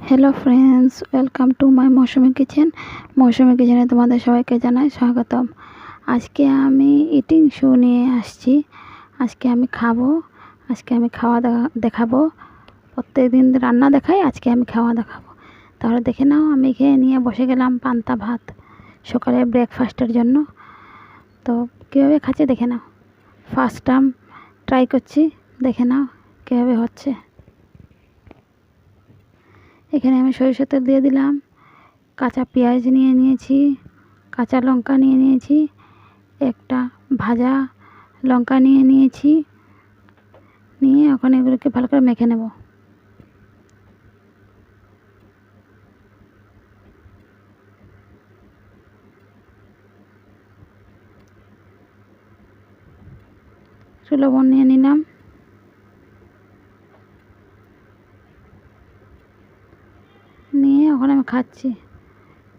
Hello friends, welcome to my Mousumi kitchen. মৌসুমি কিচেনে তোমাদের সবাইকে জানাই স্বাগতম। আজকে আমি ইটিং শো নিয়ে আসছি। আজকে আমি খাওয়া দেখাবো। প্রত্যেক দিন রান্না দেখাই, আজকে আমি খাওয়া দেখাবো। তাহলে দেখে নাও, আমি খেয়ে নিয়ে বসে গেলাম পান্তা ভাত সকালে ব্রেকফাস্টের জন্য। তো কীভাবে খাচ্ছি দেখে নাও। ফার্স্ট টাইম ট্রাই করছি, দেখে নাও কীভাবে হচ্ছে। এখানে আমি সরিষার তেল দিয়ে দিলাম, কাঁচা পেঁয়াজ নিয়ে নিয়েছি, কাঁচা লঙ্কা নিয়ে নিয়েছি, একটা ভাজা লঙ্কা নিয়ে নিয়েছি, নিয়ে এখন এগুলোকে ভালো করে মেখে নেব। লবণ নিয়ে নিলাম, নিয়ে এখন আমি খাচ্ছি।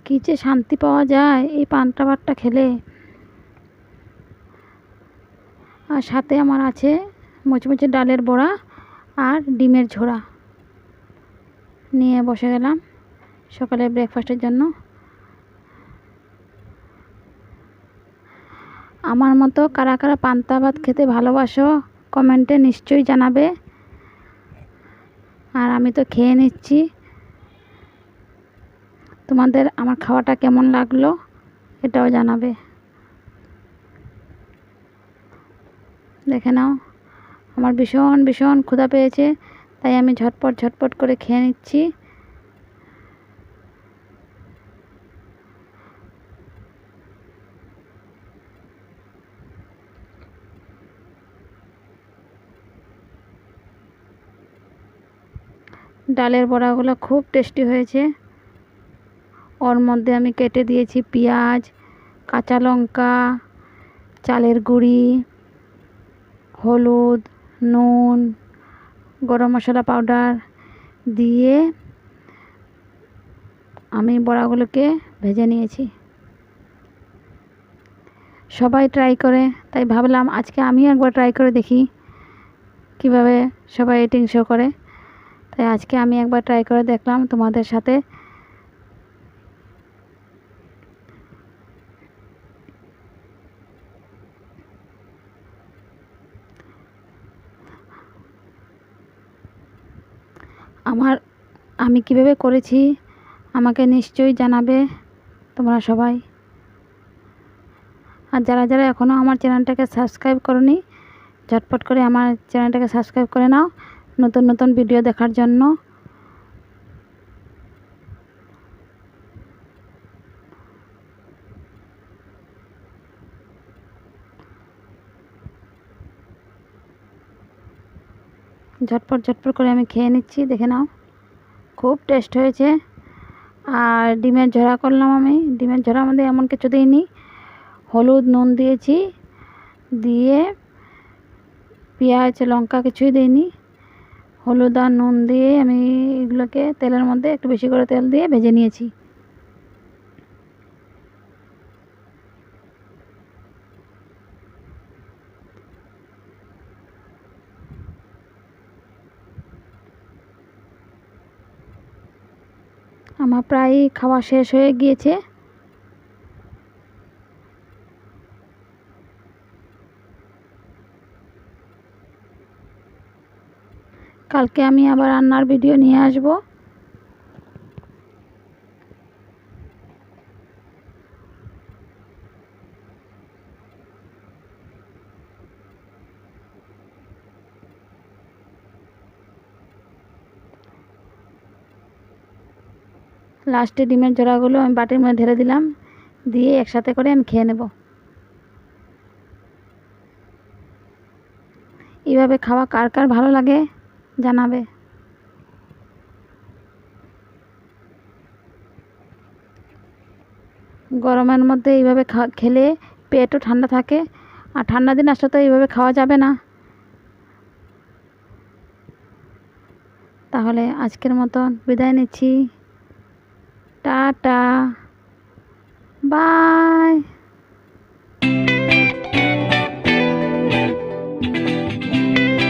কী যে শান্তি পাওয়া যায় এই পান্তা ভাতটা খেলে। আর সাথে আমার আছে মুচমুচে ডালের বড়া আর ডিমের ঝোড়া। নিয়ে বসে গেলাম সকালে ব্রেকফাস্টের জন্য। আমার মতো কারা কারা পান্তা ভাত খেতে ভালোবাসো কমেন্টে নিশ্চয়ই জানাবে। আর আমি তো খেয়ে নিচ্ছি, তোমাদের আমার খাওয়াটা কেমন লাগলো এটাও জানাবে। দেখে নাও, আমার ভীষণ ভীষণ ক্ষুধা পেয়েছে, তাই আমি ঝটপট করে খেয়ে নিচ্ছি। ডালের বড়াগুলো খুব টেস্টি হয়েছে। ওর মধ্যে আমি কেটে দিয়েছি পেঁয়াজ, কাঁচা লঙ্কা, চালের গুঁড়ি, হলুদ, নুন, গরম মশলা পাউডার দিয়ে আমি বড়াগুলোকে ভেজে নিয়েছি। সবাই ট্রাই করে, তাই ভাবলাম আজকে আমিও একবার ট্রাই করে দেখি কিভাবে সবাই ইটিং শো করে। তাই আজকে আমি একবার ট্রাই করে দেখলাম তোমাদের সাথে। আমি কিভাবে করেছি আমাকে নিশ্চয়ই জানাবে তোমরা সবাই। আর যারা যারা এখনও আমার চ্যানেলটাকে সাবস্ক্রাইব করোনি, ঝটপট করে আমার চ্যানেলটাকে সাবস্ক্রাইব করে নাও নতুন নতুন ভিডিও দেখার জন্য। ঝটপট করে আমি খেয়ে নিচ্ছি, দেখে নাও খুব টেস্ট হয়েছে। আর ডিমের ঝোড়া করলাম আমি। ডিমের ঝোড়ার মধ্যে এমন কিছু দিইনি, হলুদ নুন দিয়েছি, দিয়ে পেঁয়াজ লঙ্কা কিছুই দিইনি। হলুদ আর নুন দিয়ে আমি এগুলোকে তেলের মধ্যে একটু বেশি করে তেল দিয়ে ভেজে নিয়েছি। আমার প্রায় খাওয়া শেষ হয়ে গিয়েছে। কালকে আমি আবার রান্নার ভিডিও নিয়ে আসব। লাস্টে ডিমের জোড়াগুলো আমি বাটির মধ্যে ঢেলে দিলাম, দিয়ে একসাথে করে আমি খেয়ে নেব। এইভাবে খাওয়া কার কার ভালো লাগে জানাবে। গরমের মধ্যে এইভাবে খেলে পেটও ঠান্ডা থাকে। আর ঠান্ডা দিন আসলে তো এইভাবে খাওয়া যাবে না। তাহলে আজকের মতন বিদায় নিচ্ছি। Tata, by.